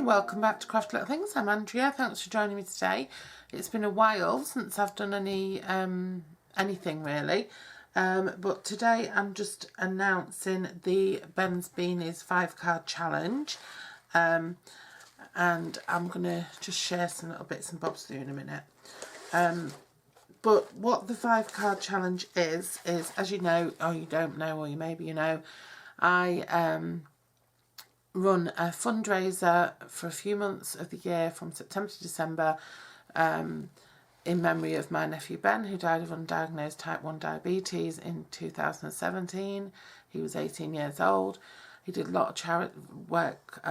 welcome back to Craft Little Things. I'm Andrea. Thanks for joining me today. It's been a while since I've done anything really, but today I'm just announcing the Beanies 5-card challenge, and I'm gonna just share some little bits and bobs with you in a minute. But what the 5-card challenge is, as you know, or you don't know, or maybe you know, I run a fundraiser for a few months of the year from September to December, in memory of my nephew Ben, who died of undiagnosed type 1 diabetes in 2017. He was 18 years old. He did a lot of work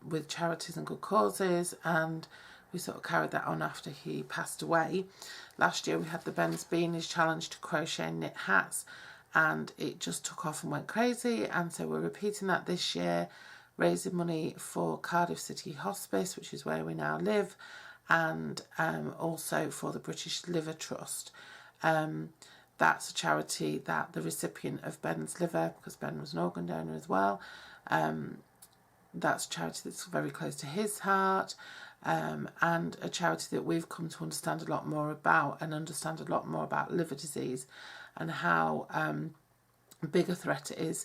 with charities and good causes, and we sort of carried that on after he passed away. Last year we had the Beanies challenge to crochet and knit hats, and it just took off and went crazy, and so we're repeating that this year, raising money for Cardiff City Hospice, which is where we now live, and also for the British Liver Trust. That's a charity that the recipient of Ben's liver, because Ben was an organ donor as well, that's a charity that's very close to his heart, and a charity that we've come to understand a lot more about, and understand a lot more about liver disease and how big a threat it is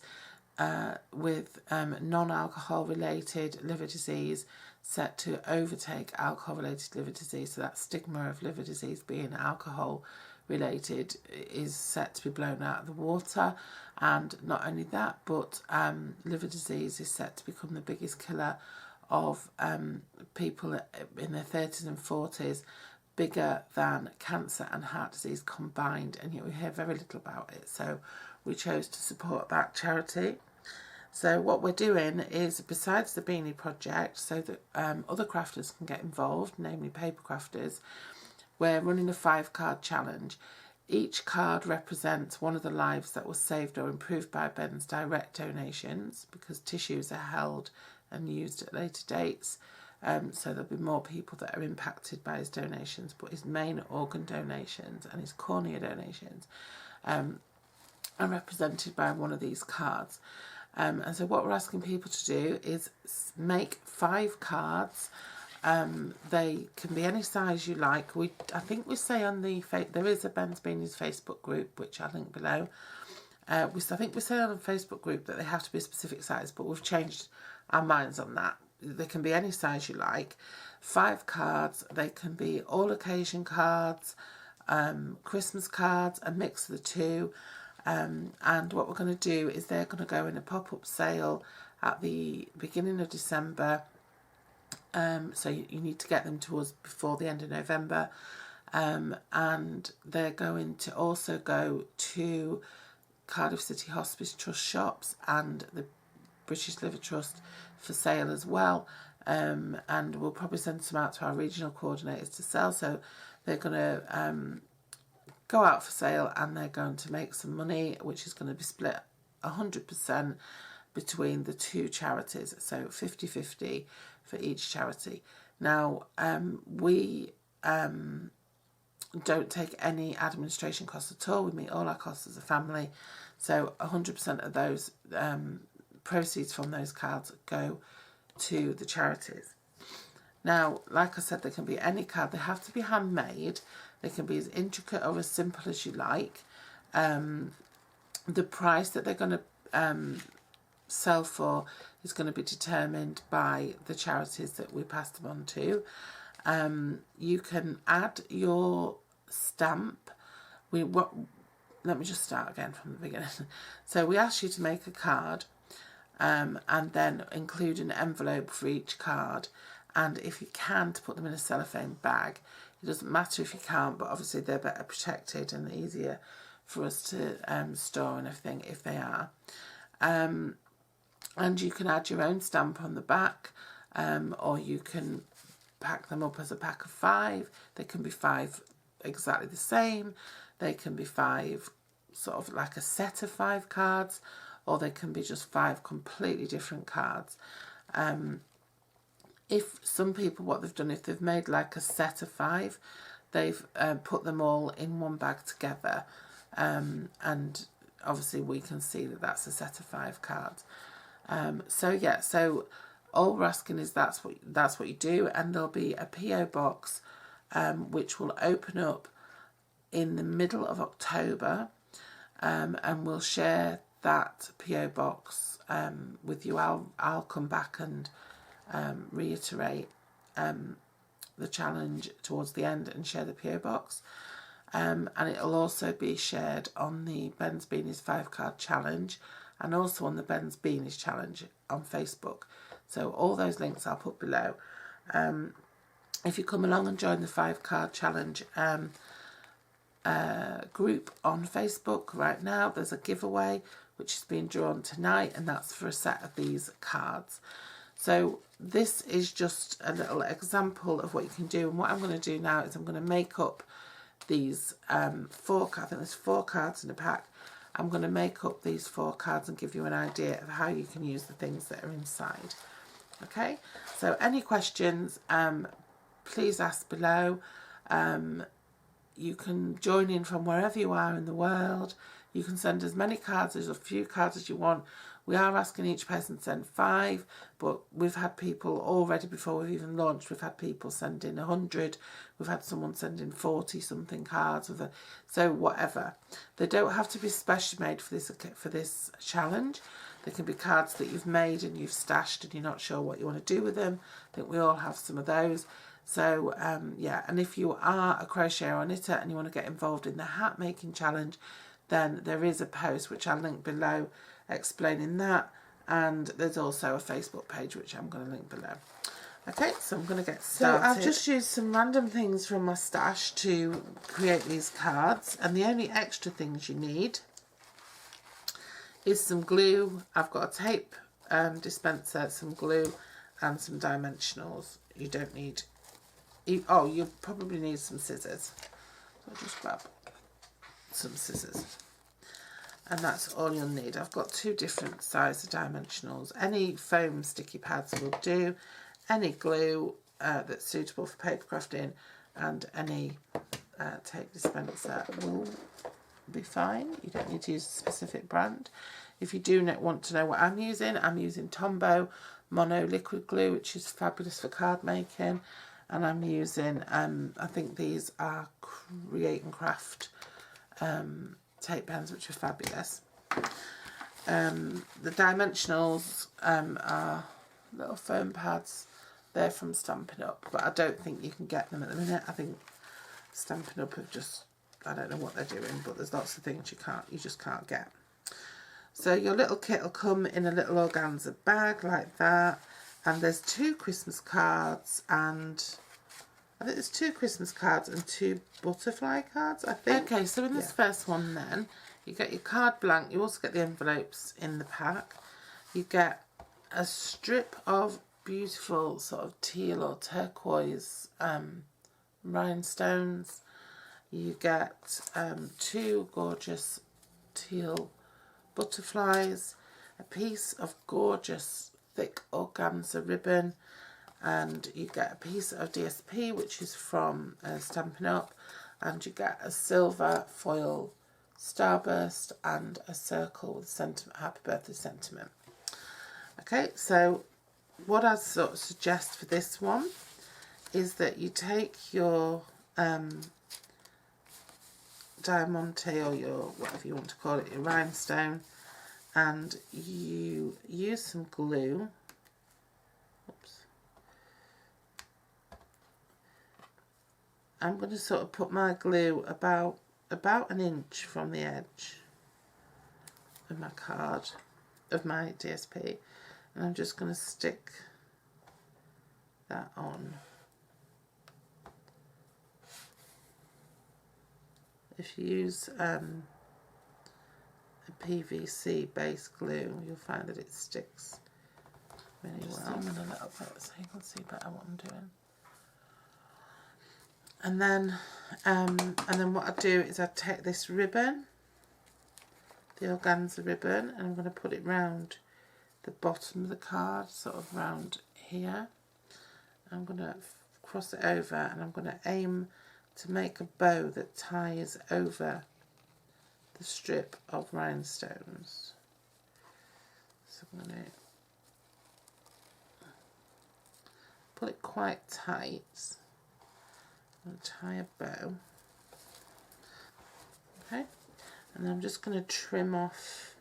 with non-alcohol related liver disease set to overtake alcohol related liver disease. So that stigma of liver disease being alcohol related is set to be blown out of the water, and not only that, but liver disease is set to become the biggest killer of people in their 30s and 40s, bigger than cancer and heart disease combined, and yet we hear very little about it. So we chose to support that charity. So what we're doing is, besides the Beanie project, so that other crafters can get involved, namely paper crafters, we're running a 5-card challenge. Each card represents one of the lives that was saved or improved by Ben's direct donations, because tissues are held and used at later dates. So there'll be more people that are impacted by his donations, but his main organ donations and his cornea donations are represented by one of these cards. And so what we're asking people to do is make 5 cards. They can be any size you like. I think we say on the there is a Ben's Beanies Facebook group, which I'll link below. I think we say on the Facebook group that they have to be a specific size, but we've changed our minds on that. They can be any size you like. 5 cards. They can be all occasion cards, Christmas cards, a mix of the two. And what we're going to do is they're going to go in a pop-up sale at the beginning of December. So you need to get them to us before the end of November. And they're going to also go to Cardiff City Hospice Trust shops and the British Liver Trust for sale as well. And we'll probably send some out to our regional coordinators to sell. So they're going to go out for sale, and they're going to make some money, which is going to be split 100% between the 2 charities, so 50-50 for each charity. Now, we don't take any administration costs at all. We meet all our costs as a family, so 100% of those proceeds from those cards go to the charities. Now, like I said, they can be any card. They have to be handmade. They can be as intricate or as simple as you like. The price that they're going to sell for is going to be determined by the charities that we pass them on to. You can add your stamp. Let me just start again from the beginning. So we ask you to make a card, and then include an envelope for each card, and if you can, to put them in a cellophane bag. It doesn't matter if you can't, but obviously they're better protected and easier for us to store and everything if they are. And you can add your own stamp on the back, or you can pack them up as a pack of 5. They can be 5 exactly the same. They can be 5 sort of like a set of 5 cards, or they can be just 5 completely different cards. If some people, what they've done, if they've made like a set of 5, they've put them all in one bag together, and obviously we can see that that's a set of 5 cards. So all we're asking is that's what you do, and there'll be a PO box which will open up in the middle of October, and we'll share that PO box with you. I'll come back and reiterate the challenge towards the end and share the PO box, and it'll also be shared on the Ben's Beanies 5-card challenge, and also on the Ben's Beanies challenge on Facebook. So all those links I'll put below. If you come along and join the 5-card challenge group on Facebook right now, there's a giveaway which is being drawn tonight, and that's for a set of these cards. So this is just a little example of what you can do, and what I'm going to do now is I'm going to make up these 4 cards. I think there's 4 cards in the pack. I'm going to make up these 4 cards and give you an idea of how you can use the things that are inside. Okay, so any questions, please ask below. You can join in from wherever you are in the world. You can send as many cards, as few cards as you want. We are asking each person to send 5, but we've had people already, before we've even launched, we've had people send in 100. We've had someone send in 40-something cards. So whatever. They don't have to be specially made for this challenge. They can be cards that you've made and you've stashed and you're not sure what you want to do with them. I think we all have some of those. So yeah, and if you are a crocheter or knitter and you want to get involved in the hat making challenge, then there is a post which I'll link below explaining that, and there's also a Facebook page which I'm going to link below. Okay, so I'm going to get started. So I've just used some random things from my stash to create these cards, and the only extra things you need is some glue. I've got a tape dispenser, some glue, and some dimensionals. You don't need... Oh, you probably need some scissors. So I'll just grab some scissors. And that's all you'll need. I've got 2 different sizes of dimensionals. Any foam sticky pads will do. Any glue that's suitable for paper crafting, and any tape dispenser will be fine. You don't need to use a specific brand. If you do want to know what I'm using Tombow Mono Liquid Glue, which is fabulous for card making. And I'm using, I think these are Create and Craft tape pens, which are fabulous. The dimensionals are little foam pads. They're from Stampin' Up, but I don't think you can get them at the minute. I think Stampin' Up have just, I don't know what they're doing, but there's lots of things you just can't get. So your little kit will come in a little organza bag like that. And there's 2 Christmas cards, and I think there's 2 Christmas cards and 2 butterfly cards, I think. Okay, so in this first one then, you get your card blank. You also get the envelopes in the pack. You get a strip of beautiful sort of teal or turquoise rhinestones. You get 2 gorgeous teal butterflies, a piece of gorgeous thick organza ribbon, and you get a piece of DSP which is from Stampin' Up, and you get a silver foil starburst and a circle with sentiment, happy birthday sentiment. Okay, so what I sort of suggest for this one is that you take your diamante, or your whatever you want to call it, your rhinestone, and you use some glue. Oops. I'm going to sort of put my glue about an inch from the edge of my card, of my DSP, and I'm just going to stick that on. If you use PVC base glue, you'll find that it sticks really well. Just zoom in a little bit so you can see better what I'm doing. And then what I do is I take this ribbon, the organza ribbon, and I'm going to put it round the bottom of the card, sort of round here. I'm going to cross it over, and I'm going to aim to make a bow that ties over the strip of rhinestones. So I'm going to pull it quite tight. I'm going to tie a bow. Okay, and I'm just going to trim off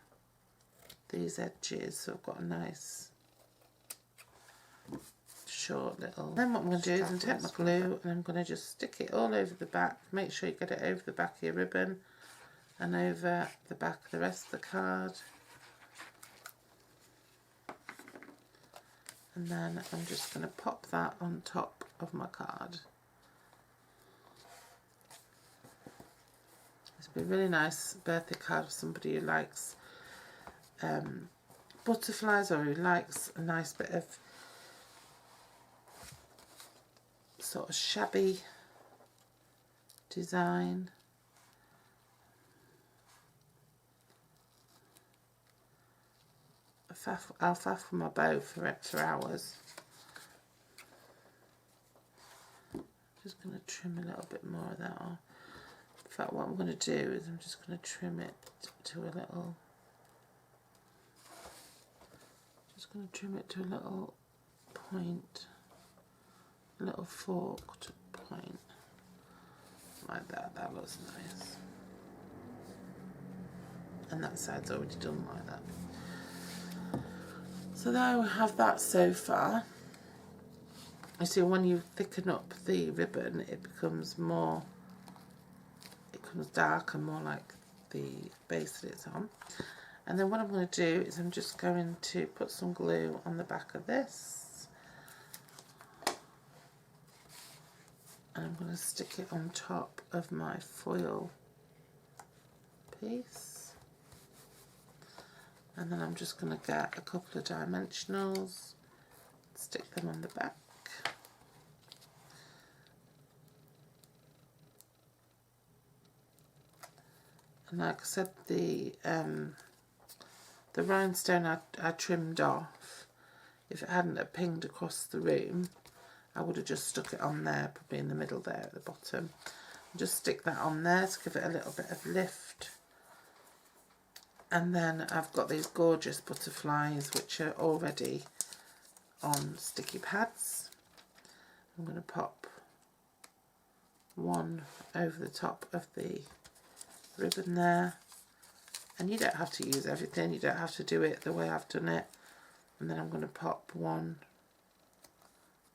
these edges so I've got a nice short little. Then what I'm going to do is I'm going to take my glue and I'm going to just stick it all over the back. Make sure you get it over the back of your ribbon and over the back of the rest of the card. And then I'm just going to pop that on top of my card. This would be a really nice birthday card for somebody who likes butterflies, or who likes a nice bit of sort of shabby design. I'll faff with my bow for hours. Just going to trim a little bit more of that off. In fact, what I'm going to do is I'm just going to trim it to a little. Just going to trim it to a little point, a little forked point, like that. That looks nice. And that side's already done like that. So there we have that so far. You see, when you thicken up the ribbon, it becomes more, it becomes darker, more like the base that it's on. And then what I'm going to do is I'm just going to put some glue on the back of this. And I'm going to stick it on top of my foil piece. And then I'm just going to get a couple of dimensionals, stick them on the back. And like I said, the rhinestone I trimmed off. If it hadn't have pinged across the room, I would have just stuck it on there, probably in the middle there at the bottom. Just stick that on there to give it a little bit of lift. And then I've got these gorgeous butterflies which are already on sticky pads. I'm going to pop one over the top of the ribbon there. And you don't have to use everything, you don't have to do it the way I've done it. And then I'm going to pop one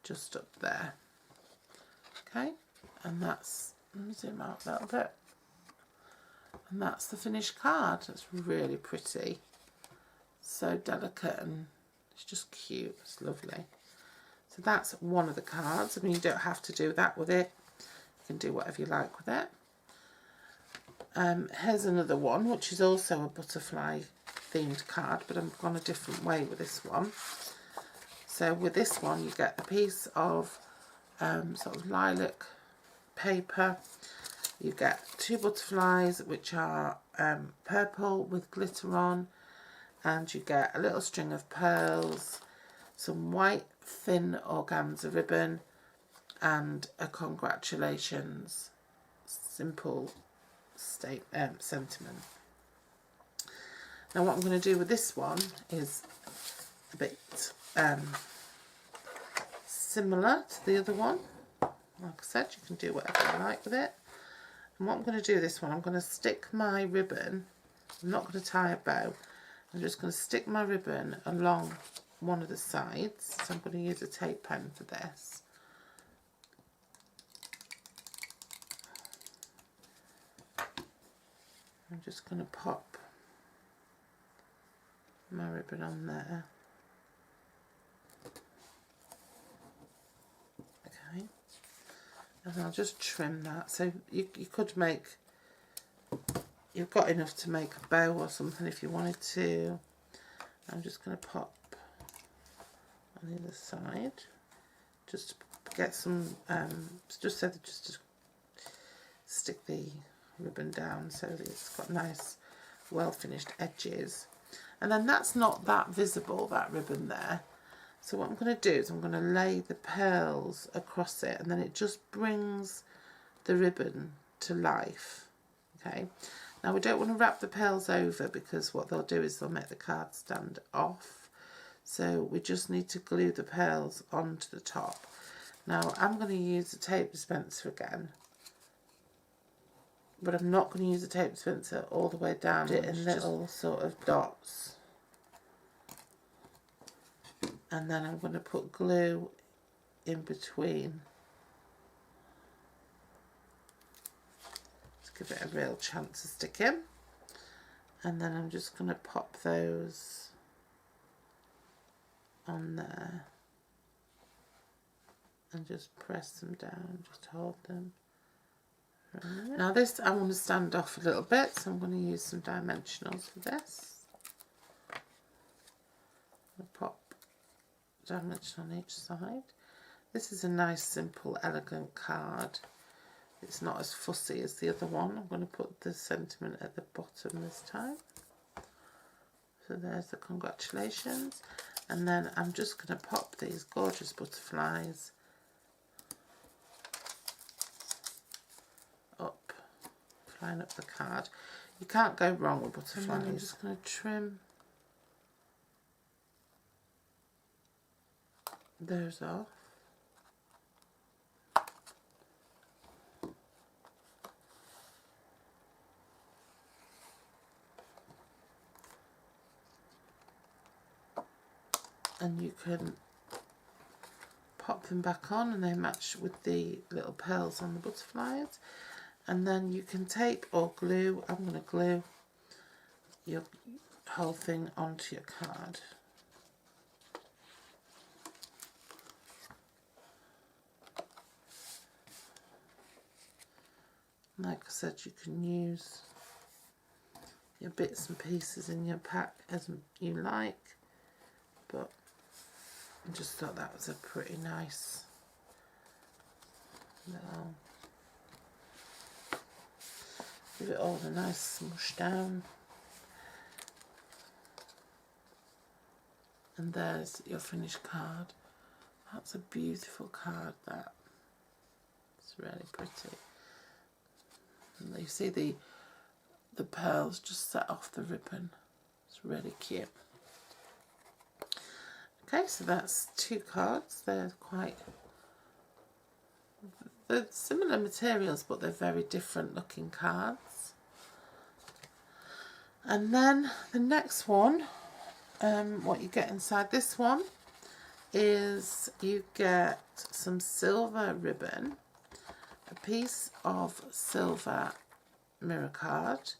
just up there. Okay, and that's, let me zoom out a little bit. And that's the finished card. It's really pretty. So delicate and it's just cute. It's lovely. So that's one of the cards. I mean, you don't have to do that with it. You can do whatever you like with it. Here's another one, which is also a butterfly themed card, but I've gone a different way with this one. So with this one, you get a piece of sort of lilac paper. You get two butterflies which are purple with glitter on, and you get a little string of pearls, some white thin organza ribbon, and a congratulations simple sentiment. Now what I'm going to do with this one is a bit similar to the other one. Like I said, you can do whatever you like with it. And what I'm going to do with this one, I'm going to stick my ribbon, I'm not going to tie a bow, I'm just going to stick my ribbon along one of the sides. So I'm going to use a tape pen for this. I'm just going to pop my ribbon on there. Okay. And I'll just trim that. So you could make, you've got enough to make a bow or something if you wanted to. I'm just going to pop on the other side. Just to get some, just so that just to stick the ribbon down so that it's got nice, well finished edges. And then that's not that visible, that ribbon there. So what I'm going to do is I'm going to lay the pearls across it, and then it just brings the ribbon to life. Okay. Now we don't want to wrap the pearls over, because what they'll do is they'll make the card stand off. So we just need to glue the pearls onto the top. Now I'm going to use the tape dispenser again, but I'm not going to use the tape dispenser all the way down it in little sort of dots. And then I'm going to put glue in between to give it a real chance to stick in. And then I'm just going to pop those on there and just press them down, just hold them. Now this I want to stand off a little bit, so I'm going to use some dimensionals for this. I'll pop dimension on each side. This is a nice, simple, elegant card. It's not as fussy as the other one. I'm going to put the sentiment at the bottom this time. So there's the congratulations. And then I'm just going to pop these gorgeous butterflies up, flying up the card. You can't go wrong with butterflies. And then I'm just going to trim those off. And you can pop them back on and they match with the little pearls on the butterflies. And then you can tape or glue. I'm going to glue your whole thing onto your card. Like I said, you can use your bits and pieces in your pack as you like, but I just thought that was a pretty nice little, give it all a nice smush down. And there's your finished card. That's a beautiful card, that. It's really pretty. And you see the pearls just set off the ribbon. It's really cute. Okay, so that's 2 cards. They're similar materials, but they're very different looking cards. And then the next one, what you get inside this one is you get some silver ribbon, a piece of silver mirror card.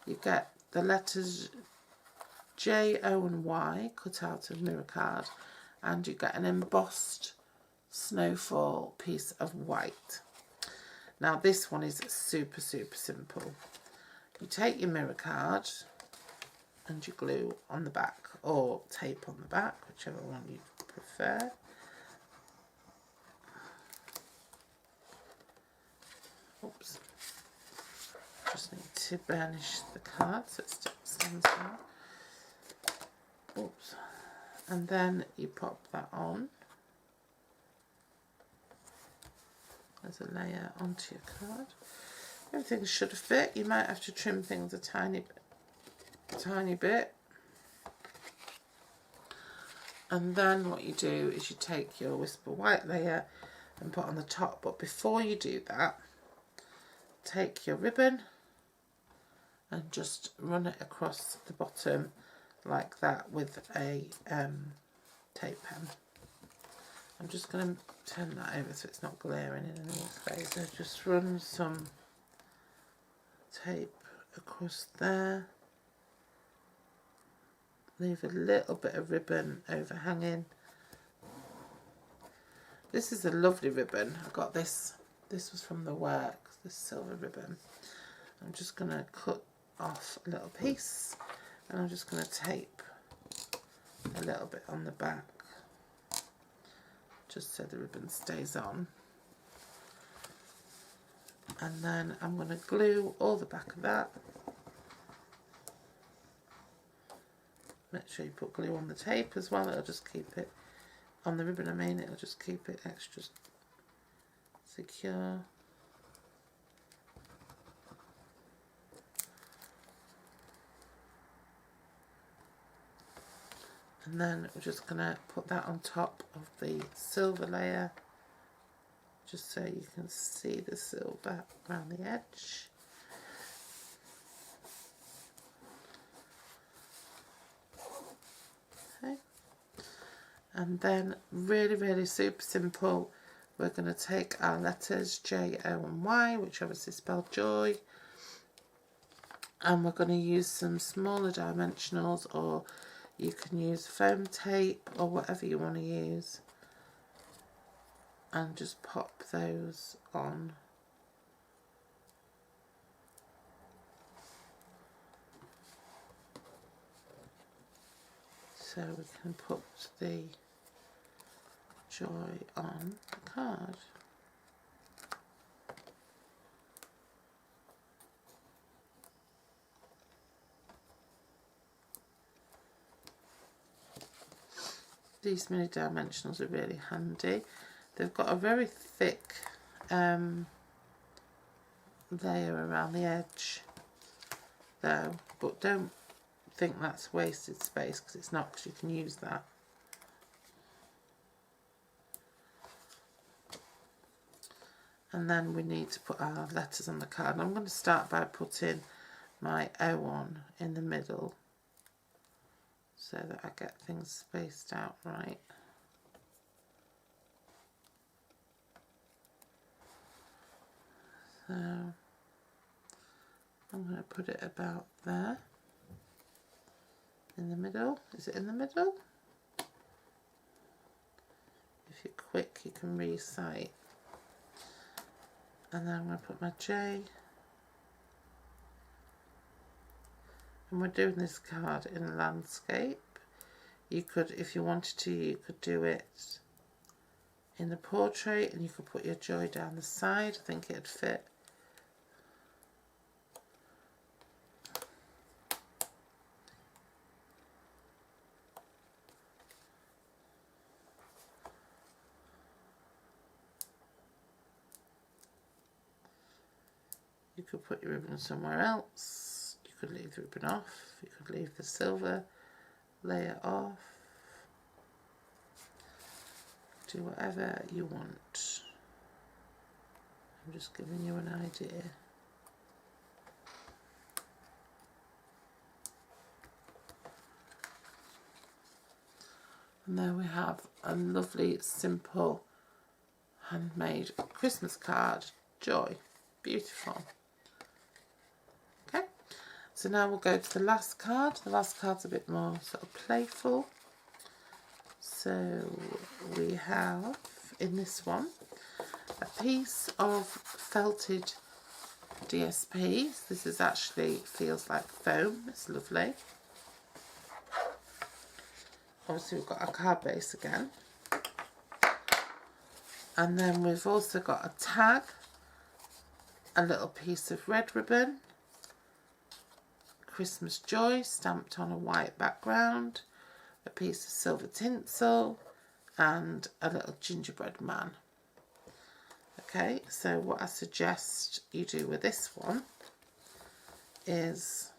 You get the letters J, O and Y cut out of mirror card, and you get an embossed snowfall piece of white. Now this one is super simple. You take your mirror card and you glue on the back, or tape on the back, whichever one you prefer. Oops. Just need to burnish the card so it stands down. Oops. And then you pop that on as a layer onto your card. Everything should fit. You might have to trim things a tiny bit. And then what you do is you take your Whisper White layer and put on the top. But before you do that, take your ribbon and just run it across the bottom like that with a tape pen. I'm just going to turn that over so it's not glaring in anyone's face. So just run some tape across there. Leave a little bit of ribbon overhanging. This is a lovely ribbon. I got this. This was from the work, this silver ribbon. I'm just going to cut off a little piece, and I'm just going to tape a little bit on the back, just so the ribbon stays on. And then I'm going to glue all the back of that. Make sure you put glue on the tape as well, it'll just keep it, on the ribbon I mean, it'll just keep it extra secure. And then we're just going to put that on top of the silver layer just so you can see the silver around the edge. Okay. And then really super simple, we're going to take our letters J, O and Y, which obviously spell joy, and we're going to use some smaller dimensionals, or you can use foam tape or whatever you want to use, and just pop those on. So we can put the joy on the card. These mini dimensionals are really handy. They've got a very thick layer around the edge though, but don't think that's wasted space, because it's not, because you can use that. And then we need to put our letters on the card. And I'm going to start by putting my O on in the middle, so that I get things spaced out right. So I'm going to put it about there, in the middle. Is it in the middle? If you're quick, you can recite. And then I'm going to put my J. And we're doing this card in landscape. You could, if you wanted to, you could do it in the portrait, and you could put your joy down the side. I think it'd fit. You could put your ribbon somewhere else. You could leave the ribbon off. You could leave the silver layer off. Do whatever you want. I'm just giving you an idea. And there we have a lovely, simple, handmade Christmas card. Joy. Beautiful. Okay, so now we'll go to the last card. The last card's a bit more sort of playful. So we have, in this one, a piece of felted DSP. This is actually, feels like foam. It's lovely. Obviously we've got our card base again. And then we've also got a tag, a little piece of red ribbon, Christmas joy stamped on a white background, a piece of silver tinsel, and a little gingerbread man. Okay, so what I suggest you do with this one is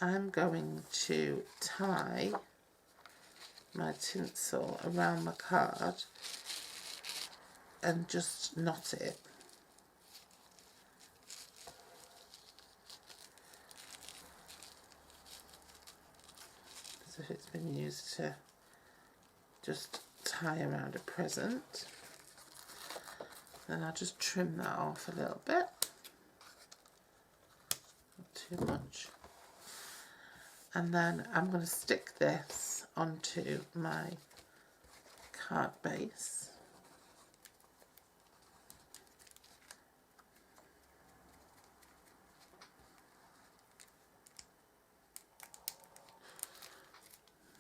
I'm going to tie my tinsel around my card and just knot it. As if it's been used to just tie around a present. Then I'll just trim that off a little bit. Not too much. And then I'm going to stick this onto my card base.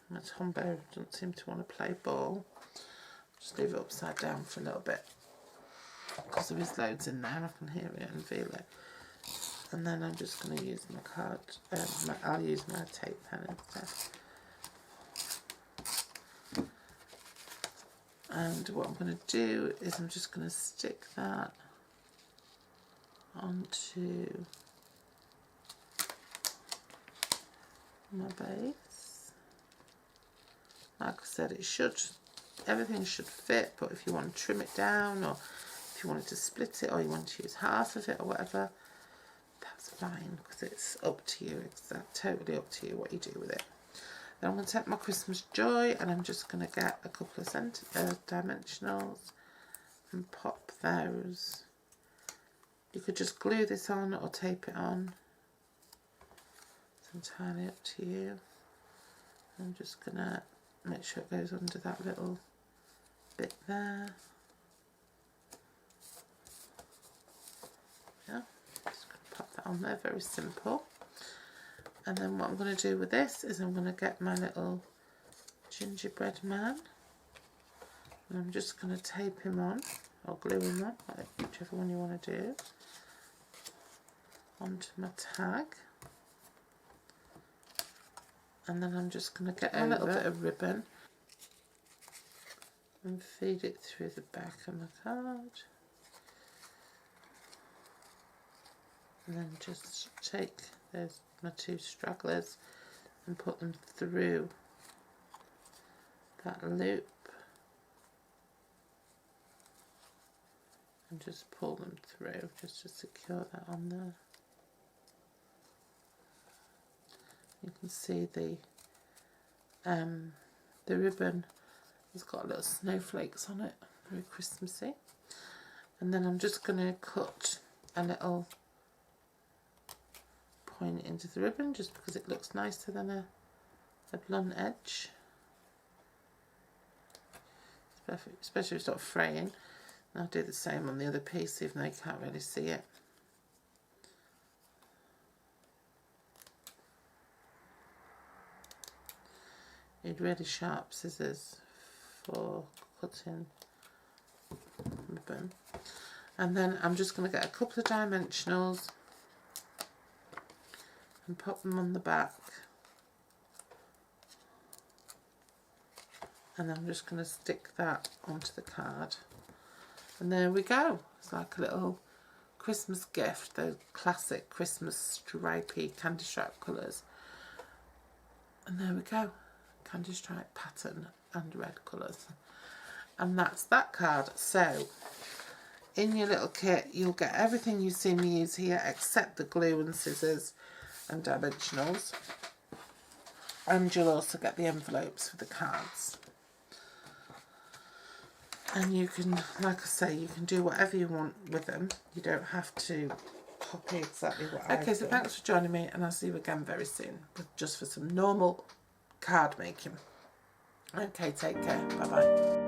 My Tombow doesn't seem to want to play ball. Just leave it upside down for a little bit, because there is loads in there. I can hear it and feel it. And then I'm just going to use my card. I'll use my tape pen instead. And what I'm going to do is I'm just going to stick that onto my base. Like I said, it should everything should fit, but if you want to trim it down, or if you wanted to split it, or you want to use half of it or whatever, that's fine, because it's up to you. It's totally up to you what you do with it. Then I'm going to take my Christmas Joy, and I'm just going to get a couple of dimensionals and pop those. You could just glue this on or tape it on. It's entirely up to you. I'm just going to make sure it goes under that little bit there. Yeah, just going to pop that on there, very simple. And then what I'm going to do with this is I'm going to get my little gingerbread man, and I'm just going to tape him on, or glue him on, whichever one you want to do, onto my tag. And then I'm just going to get a little bit of ribbon and feed it through the back of the card. And then just take those, my two stragglers, and put them through that loop and just pull them through just to secure that on there. You can see the ribbon has got little snowflakes on it, very Christmassy. And then I'm just going to cut a little point into the ribbon, just because it looks nicer than a blunt edge. It's perfect, especially if it's not fraying. And I'll do the same on the other piece, even though you can't really see it. Need really sharp scissors for cutting ribbon. And then I'm just going to get a couple of dimensionals and pop them on the back, and I'm just going to stick that onto the card, and there we go. It's like a little Christmas gift, those classic Christmas stripy candy stripe colours, and there we go, candy stripe pattern and red colours, and that's that card. So in your little kit you'll get everything you've seen me use here except the glue and scissors and dimensionals, and you'll also get the envelopes for the cards. And you can, like I say, you can do whatever you want with them. You don't have to copy exactly what I've done. Okay, so thanks for joining me, and I'll see you again very soon, just for some normal card making. Okay, take care. Bye bye.